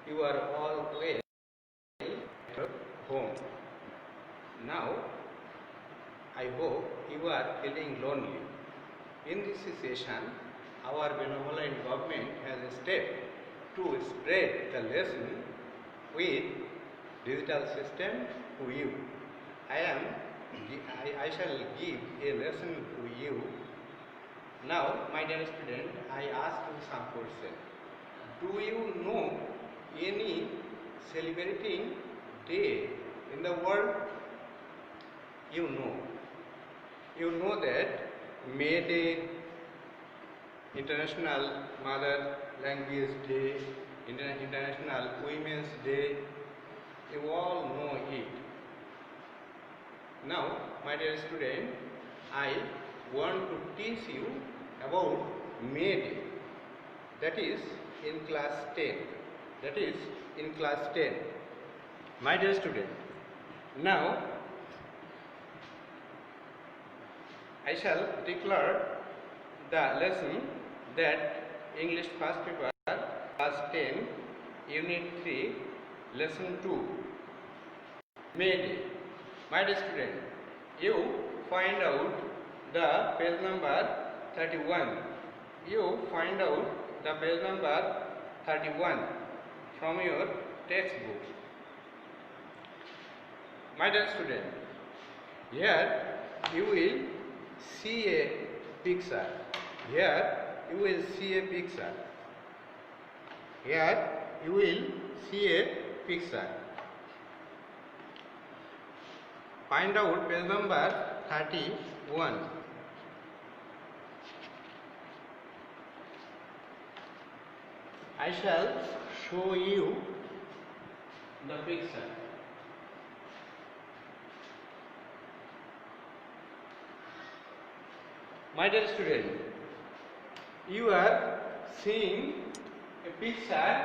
you are all well at home. Now, I hope you are feeling lonely. In this session, our benevolent government has stepped to spread the lesson with digital system to you. I shall give a lesson to you. Now, my dear student, I ask you some question. Do you know any celebrating day in the world? You know that May Day, International Mother Language Day, International Women's Day, you all know it. Now, my dear student, I want to teach you about May Day. That is in class 10. My dear student, now I shall declare the lesson that English first paper class 10 unit 3 lesson 2 May Day. My dear student, you find out the page number 31. You find out the page number 31 from your textbook. My dear student, here you will see a picture. Find out page number 31. I shall show you the picture. My dear student, you are seeing a picture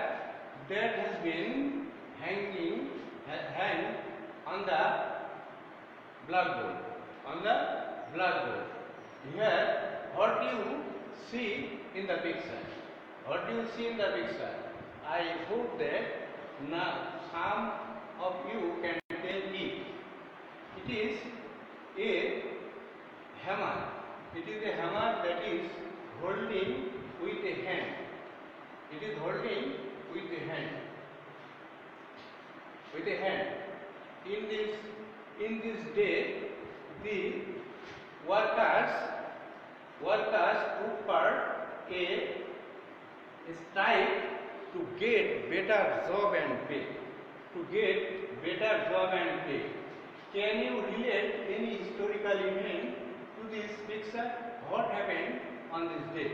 that has been hanged on the blackboard. Here, what you see in the picture? I hope that now some of you can tell me. It is a hammer. That is holding with a hand. In this day, the workers took part a strike to get better job and pay. Can you relate any historical event to this picture? What happened on this day?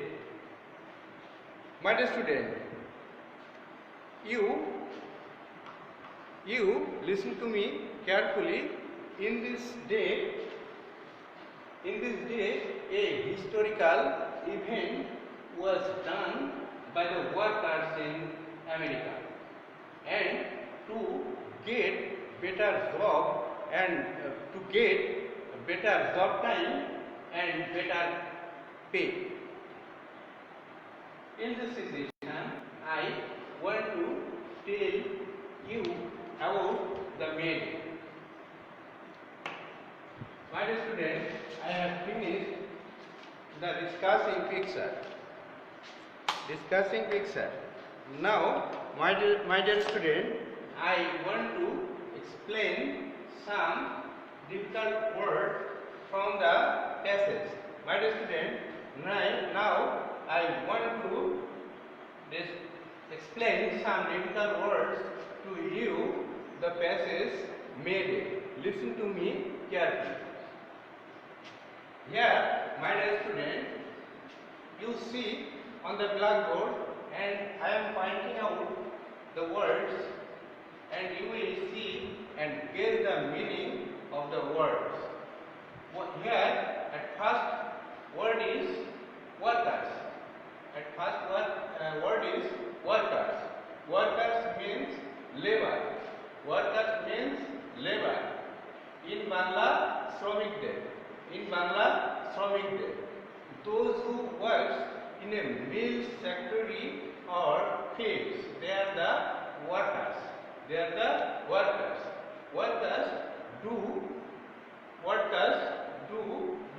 My dear student, you listen to me carefully. In this day, a historical event was done by the workers in America, and to get better job and to get better job time and better pay. In this session, I want to tell you about the May Day. My dear student, I have finished the discussing picture. Now, my dear student, I want to explain some difficult words from the passage. My dear student, now I want to explain some difficult words to you. The passage May Day. Listen to me carefully. Here, my dear student, you see on the blackboard, and I am pointing out the words, and you will see and guess the meaning of the words. Here, at first word is workers. Workers means labor. In Bangla, Shramik Day. Those who work in a mill, factory or fields, they are the workers. They are the workers. Workers do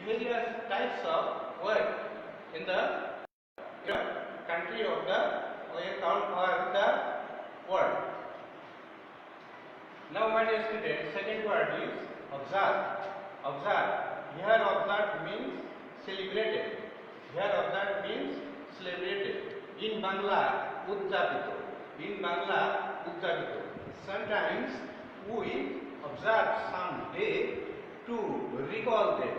various types of work in the country of the or the world. Now, my dear students, second word is observe. Observe. Here observe means celebrated. Here observe means celebrated. In Bangla, udjapito. In Bangla, udjapito. Sometimes we observe some day to recall them,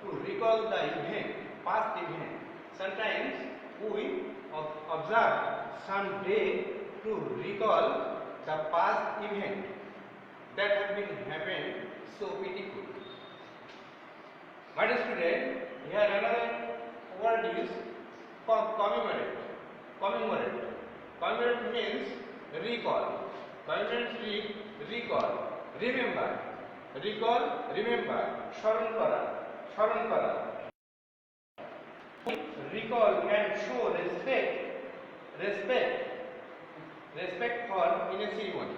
to recall the event, past event. Sometimes we observe some day to recall the past event that have been happened so pitiful. My dear student, here another word is commemorate. Commemorate. Commemorate means recall. Commemorate means recall. Remember. Recall, remember. Sharan kara. Sharan kara. Recall and show respect. Respect for in a ceremony.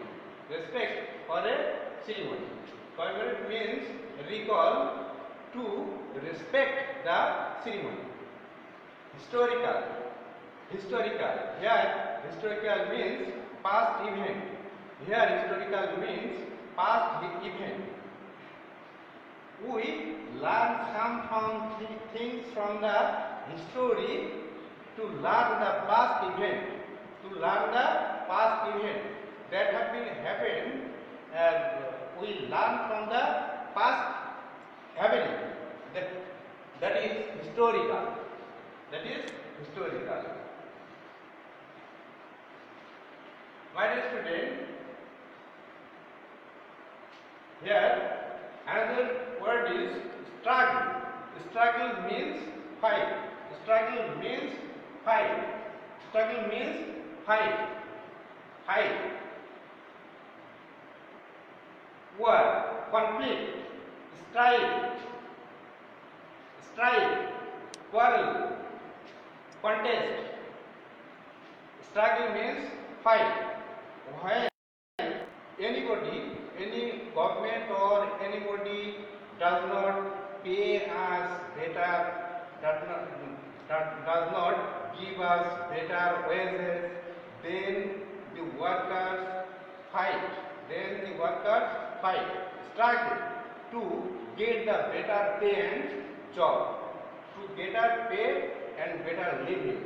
Respect for a ceremony. Commemorate means recall to respect the ceremony. Historical. Here historical means past event. Here historical means past event. We learn some things from the history to learn the past event. To learn the past event that have been happened. We learn from the past happening. That is historical. That is historical. My dear student, here another word is struggle. Struggle means fight. Struggle means fight. Struggle means fight. Fight. War, conflict, strife, quarrel, contest. Struggle means fight. When anybody, any government or anybody does not pay us better, does not give us better wages, then the workers fight. Struggle to get the better pay and job, to get a pay and better living.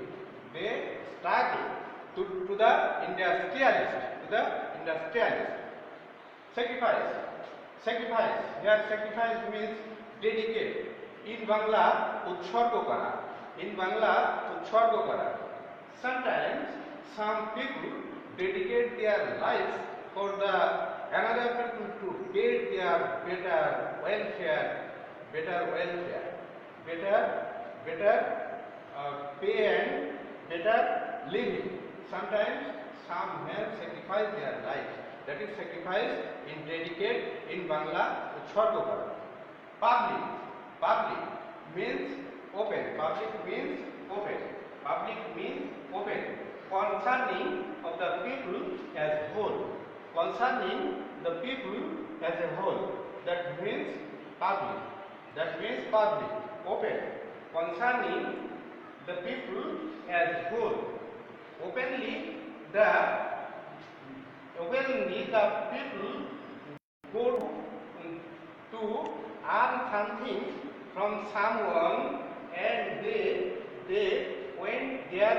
They struggle to the industrialist. Sacrifice. Here sacrifice means dedicate. In Bangla, utshargo kara. Sometimes some people dedicate their lives for the another people to get their better welfare, pay and better living. Sometimes some men sacrifice their lives. That is sacrifice in dedicate in Bangla utshargo kara. Public means open. Public means open. Concerning of the people as whole. That means public. Open. Concerning the people as whole. Openly the people go to earn something from someone, and they went there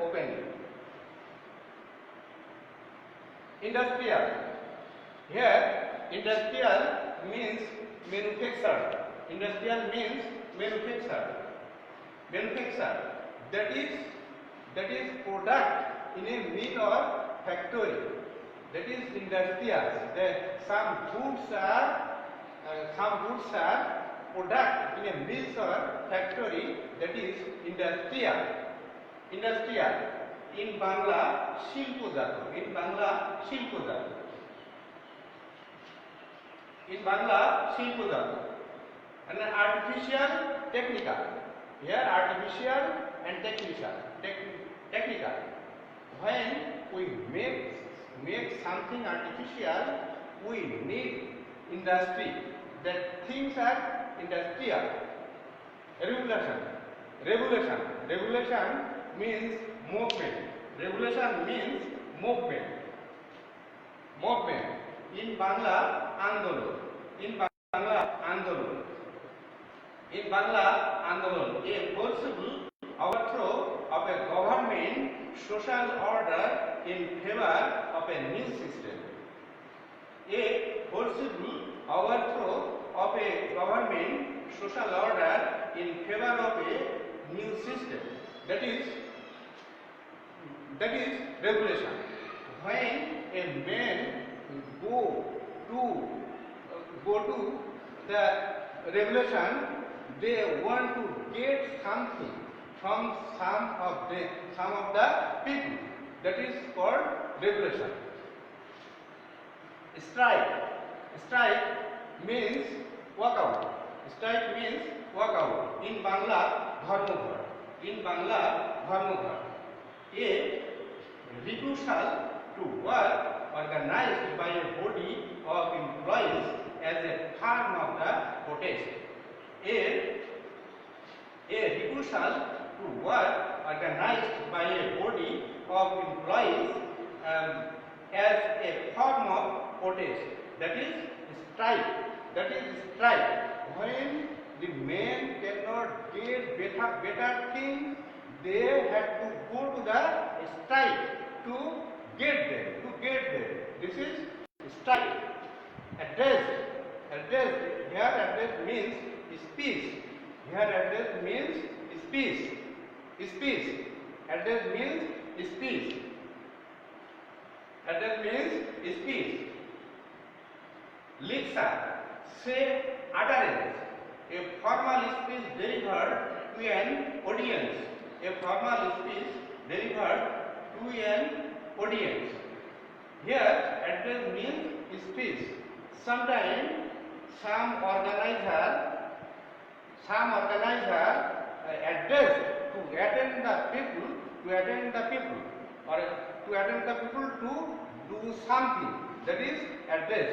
openly. Industrial. Here industrial means manufacture. That is product in a mill or factory. That is industrial. Some goods are product in a mill or factory. That is industrial. In Bangla, shilpojato. And artificial, technical. Here artificial and technical. When we make make something artificial, we need industry. That things are industrial. Revolution. Revolution. Revolution means movement. Revolution means movement. Movement. In Bangla, Andolon. In Bangla, Andolon. In Bangla, Andolon. A forcible overthrow of a government social order in favor of a new system. A forcible overthrow of a government social order in favor of a new system. That is revolution. When a man go to the revolution, they want to get something from some of the people. That is called revolution. Strike. Strike means walkout. Strike means walkout. In Bangla, dharmoghar. In Bangla, dharmoghar. A refusal to work organized by a body of employees as a form of the protest. A refusal to work organized by a body of employees as a form of protest. That is strike. That is strike. When the men cannot get better things, they have to go to the strike to get them. This is strike. Address. Here address means speech. Here address means speech. Address means speech. Address means speech. Lecture. Say utterance. A formal speech delivered to an audience. A formal speech delivered to an audience. Here address means speech. Sometimes some organizer address to attend the people or to attend the people to do something. That is address.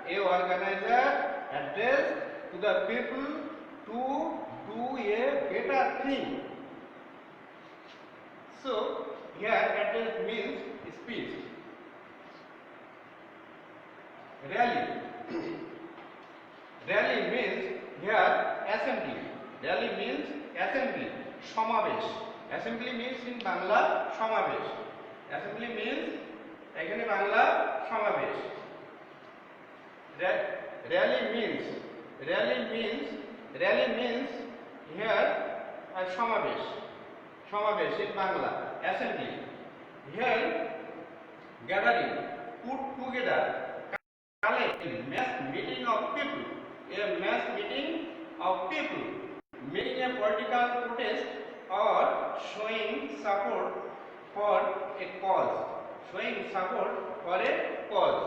A organizer address to the people to do a better thing. So here address means speech. Rally. Rally means here assembly. Rally means assembly. Samabesh. Assembly means in Bangla Samabesh. Assembly means এখানে বাংলা সমাবেশ. Rally means here সমাবেশ in Bangla. Assembly. Here gathering, put together, collect, a mass meeting of people. A mass meeting of people making a political protest or showing support for a cause. Showing support for a cause.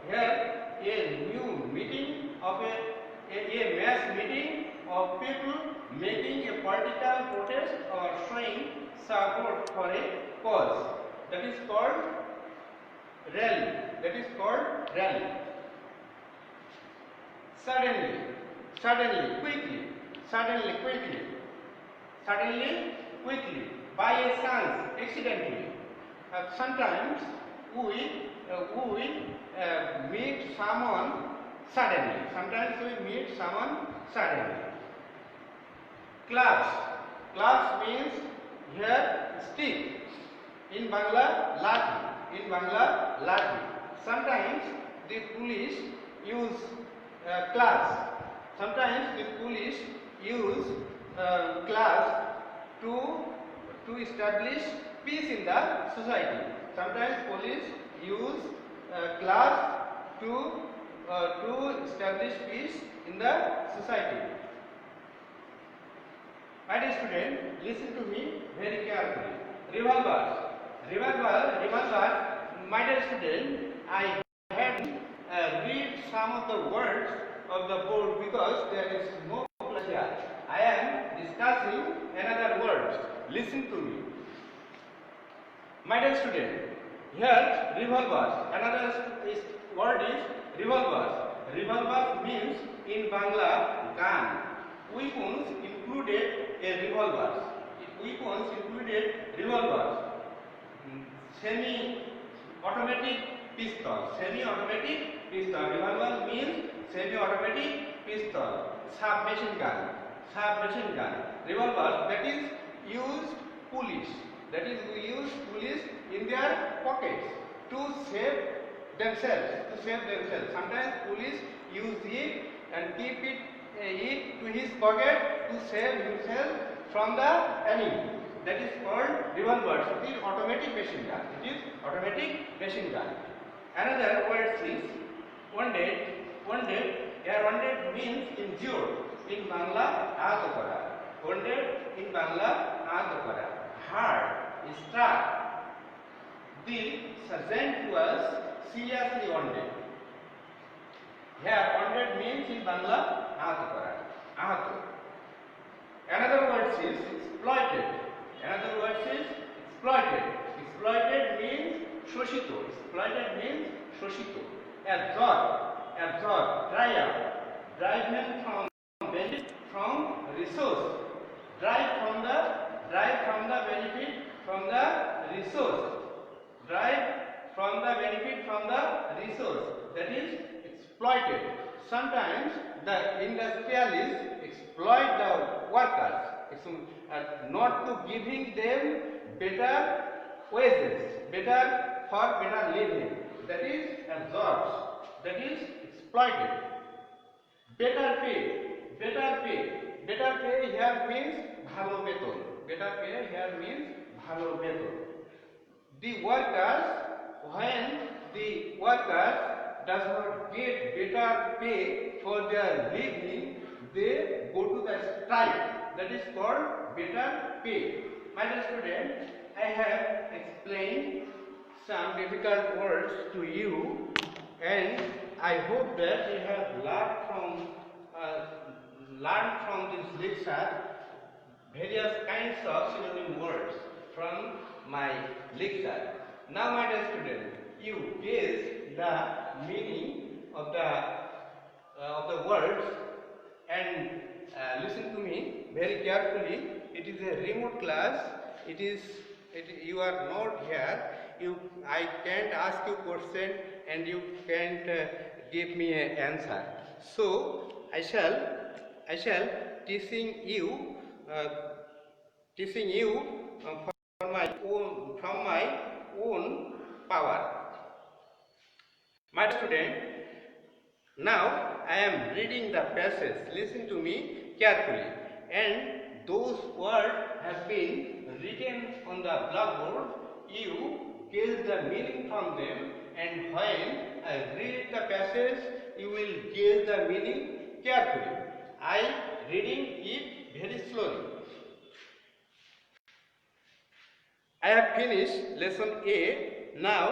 Here a new meeting of a mass meeting of people making a political protest or showing support for a cause. That is called rally. Suddenly, quickly, by a chance, accidentally. Sometimes we meet someone suddenly. Clubs means here stick. In Bangla, lathi. Sometimes the police use clubs. Sometimes the police use clubs to establish peace in the society. Sometimes police use clubs to establish peace in the society. My dear student, listen to me very carefully. Revolver. My dear student, I have read some of the words of the board because there is no place here. I am discussing another words. Listen to me. My dear student, Here revolvers. Another word is revolvers. Revolvers means in Bangla gun. Weapons included a revolvers. Weapons included revolvers. Semi-automatic pistol. Semi-automatic pistol. Revolver means semi-automatic pistol. Submachine gun. Submachine gun. Revolver that is used police. That is we use police in their pockets to save themselves. Sometimes police use it and keep it to his pocket to save himself from the enemy. That is called revolver. It is automatic machine gun. It is automatic machine gun. Another word is wounded. Wounded. Here wounded means injured. In Bangla, ahat kora. Wounded in Bangla, ahat kora. Hard. Struck. The sergeant was seriously wounded. Here wounded means in Bangla, ahat kora. Ahat. Another word is exploited. Another word is exploited. Exploited means shoshito. Exploited means shoshito. Absorb. Absorb. Dry up. Driven from resource. Drive from the benefit from the resource. Drive from the benefit from the resource. That is exploited. Sometimes the industrialists exploit the workers, not to giving them better wages, for better living. That is absorbed. That is exploited. Better pay. Better pay. Better pay here means bhalo beton. Better pay here means bhalo beton. The workers, when the workers does not get better pay for their living, they go to the strike. That is called better pay. My dear students, I have explained some difficult words to you, and I hope that you have learned from this lecture various kinds of synonym words from my lecture. Now, my dear students, you guess the meaning of the words and listen to me very carefully. It is a remote class. You are not here. I can't ask you question and you can't give me an answer. So I shall teaching you from my own power. My student, now I am reading the passage. Listen to me carefully. And those words have been written on the blackboard. You guess the meaning from them, and when I read the passage, you will guess the meaning carefully. I reading it very slowly. I have finished lesson A. Now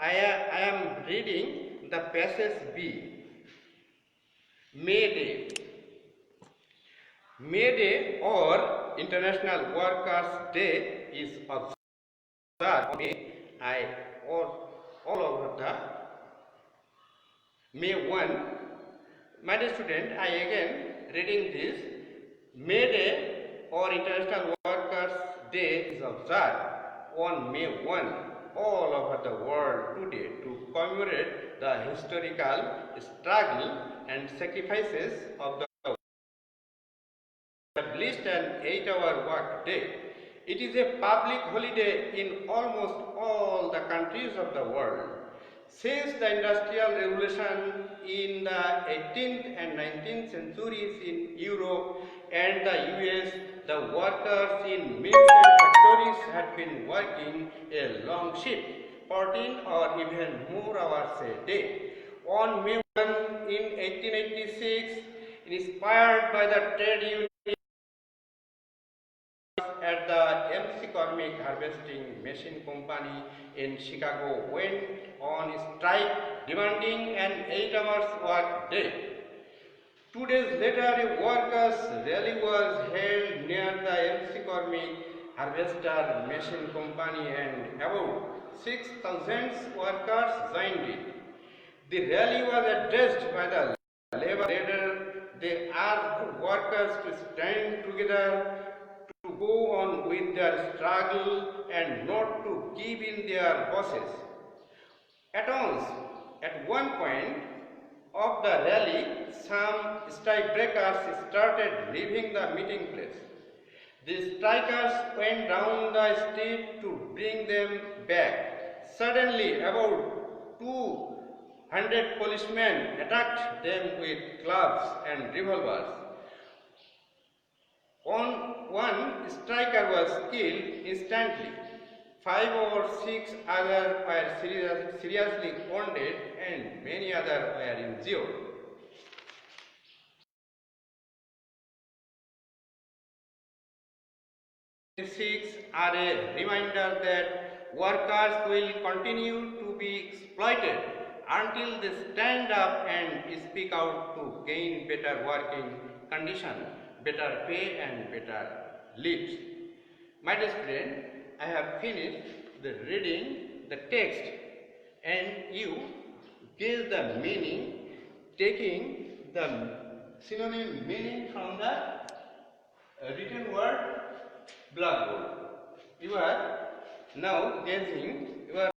I am reading the passage B. May Day. May Day or International Workers' Day is observed on May all over the May 1. My dear student, I again reading this. May Day or International Workers' Day is observed on May 1 all over the world today to commemorate the historical struggle and sacrifices of the established an 8-hour work day. It is a public holiday in almost all the countries of the world. Since the Industrial Revolution in the 18th and 19th centuries in Europe and the US, the workers in mills and factories had been working a long shift, 14 or even more hours a day. On May 1 in 1886, inspired by the trade union at the MC Cormick Harvesting Machine Company in Chicago went on strike demanding an 8-hour work day. 2 days later, a workers' rally was held near the MC Cormick Harvester Machine Company, and about 6,000 workers joined it. The rally was addressed by the labor leader. They asked workers to stand together, to go on with their struggle and not to give in their bosses. At one point of the rally, some strikebreakers started leaving the meeting place. The strikers went down the street to bring them back. Suddenly, about 200 policemen attacked them with clubs and revolvers. One striker was killed instantly. 5 or 6 others were seriously wounded and many others were injured. Statistics are a reminder that workers will continue to be exploited until they stand up and speak out to gain better working conditions, better pay and better leaves. My dear student, I have finished the reading the text and you give the meaning, taking the synonym meaning from the written word blackboard. You are now guessing, you are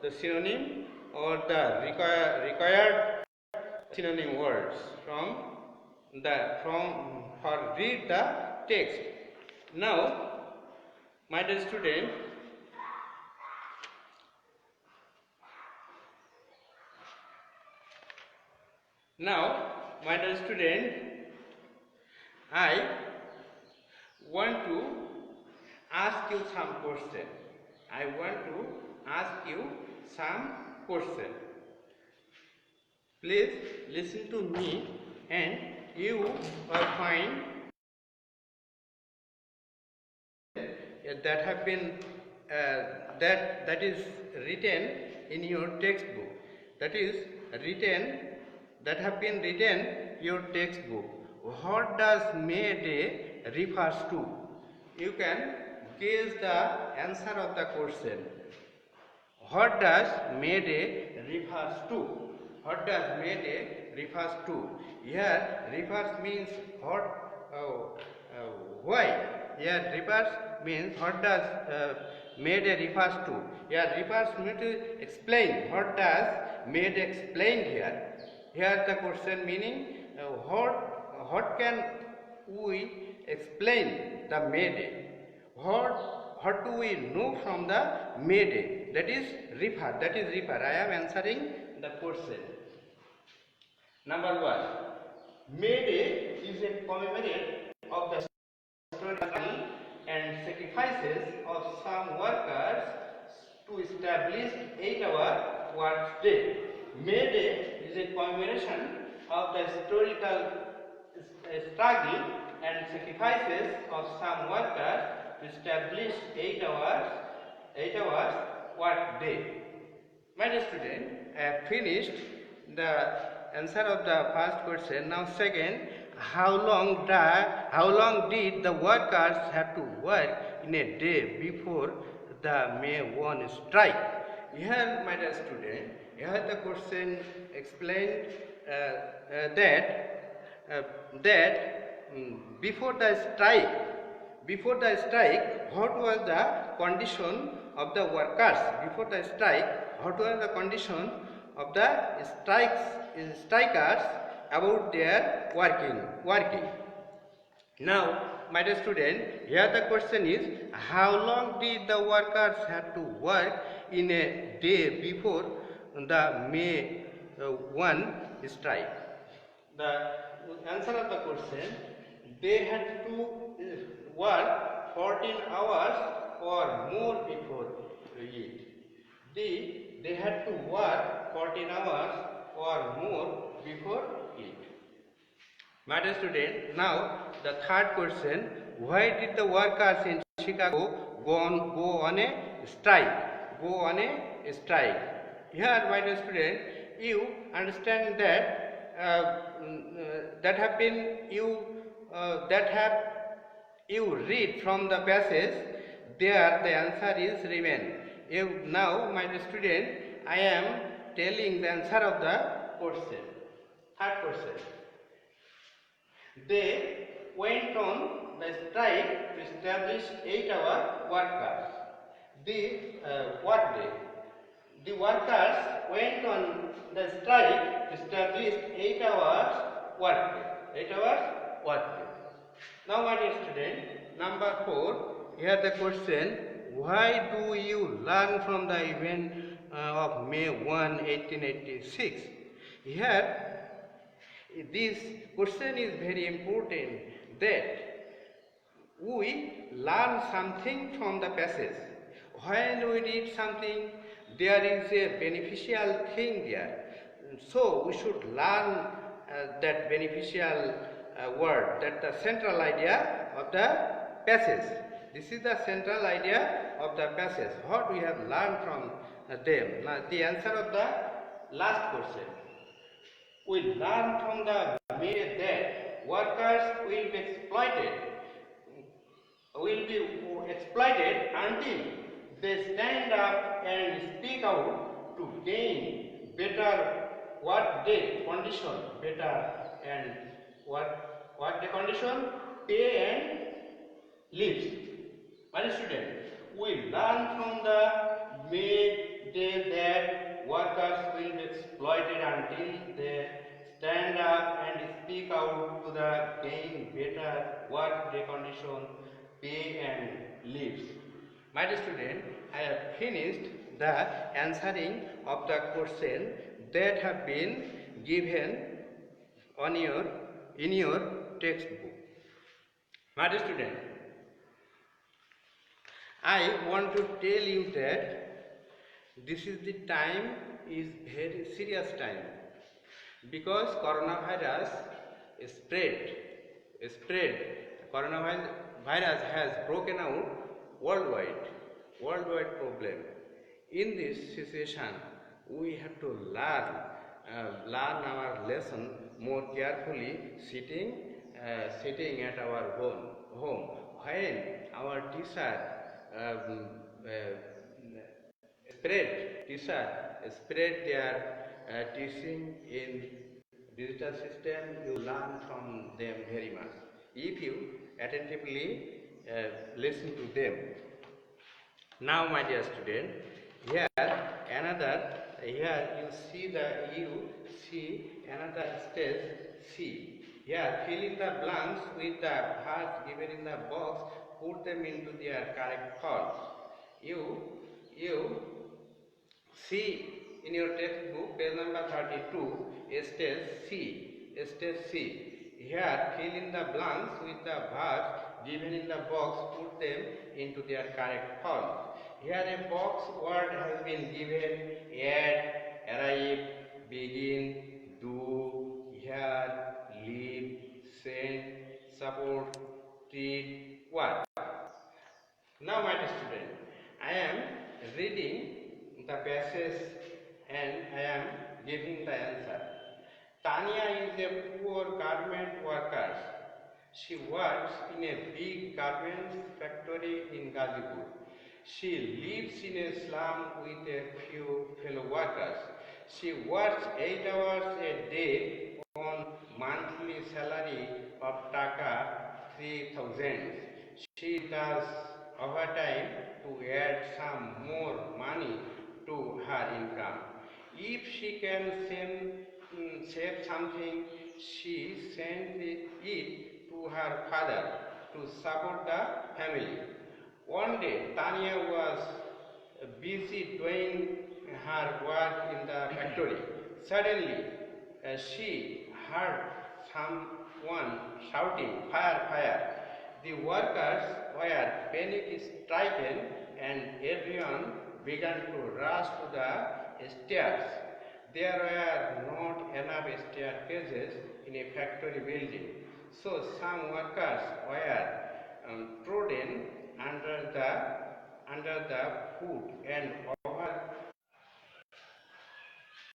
the synonym or the required synonym words from for read the text. Now, my dear student, I want to ask you some question. I want to ask you some question. Please listen to me and you will find that have been that is written in your textbook. That have been written your textbook. What does May Day refers to? You can guess the answer of the question. What does May Day refers to? What does May Day refers to? Here refers means what, why. Here refers means what does May Day refers to. Here refers means to explain. What does May Day explain here? Here the question meaning what can we explain the May Day? What do we know from the May Day? That is refer. I am answering the question. Number 1. May Day is a commemorate of the struggle and sacrifices of some workers to establish 8-hour work day. May Day is a commemoration of the historical struggle and sacrifices of some workers to establish 8 hours work day. My dear student, I have finished the answer of the first question. Now second, how long did the workers have to work in a day before the May 1 strike? Here, my dear student, here the question explained before the strike, what was the condition of the workers? Before the strike, what was the condition of the strikers about their working? Now, my dear student, here the question is, how long did the workers have to work in a day before the May 1 strike? The answer of the question, they had to work 14 hours or more before it. They had to work 14 hours or more before it. My dear student, now the third question, why did the workers in Chicago go on a strike, go on a strike. Here, my dear student, you understand that that have been you read from the passage. There, the answer is remain. Now, my dear student, I am telling the answer of the question. Third question. They went on the strike to establish 8-hour workers. What day? The workers went on the strike to establish 8 hours work day. 8 hours work day. Now, my dear student, number 4. Here the question: why do you learn from the event of May 1, 1886? Here, this question is very important, that we learn something from the passage. When we read something, there is a beneficial thing there. So we should learn that beneficial word, that the central idea of the passage. This is the central idea of the passage. What we have learned from them. Now, the answer of the last question. We learn from the myth that workers will be exploited until they stand up and speak out to gain better work-day condition, pay and leaves. My student, we learn from the myth that workers will be exploited until they stand up and speak out to the gain better work-day condition, pay and leaves. My dear student, I have finished the answering of the question that have been given on in your textbook. My dear student, I want to tell you that this is the time is very serious time, because coronavirus spread. Coronavirus has broken out worldwide problem. In this situation, we have to learn our lesson more carefully, sitting at our home. When our teacher spread their teaching in digital system, you learn from them very much if you attentively listen to them. Now, my dear student, here you see another stage C. Here, fill in the blanks with the words given in the box. Put them into their correct forms. You see in your textbook, page number 32, stage C. Here, fill in the blanks with the verbs given in the box. Put them into their correct form. Here, a box word has been given: add, arrive, begin, do, hear, leave, send, support, treat, work. Now, my student, I am reading the passage and I am giving the answer. Tanya is a poor garment worker. She works in a big garment factory in Gazipur. She lives in a slum with a few fellow workers. She works 8 hours a day on monthly salary of Taka 3,000. She does overtime to add some more money to her income. If she can save something, she sends it to her father to support the family. One day, Tanya was busy doing her work in the factory. Suddenly, she heard someone shouting, "Fire, fire!" The workers were panic-stricken and everyone began to rush to the stairs. There were not enough staircases in a factory building, so some workers were trodden under the foot and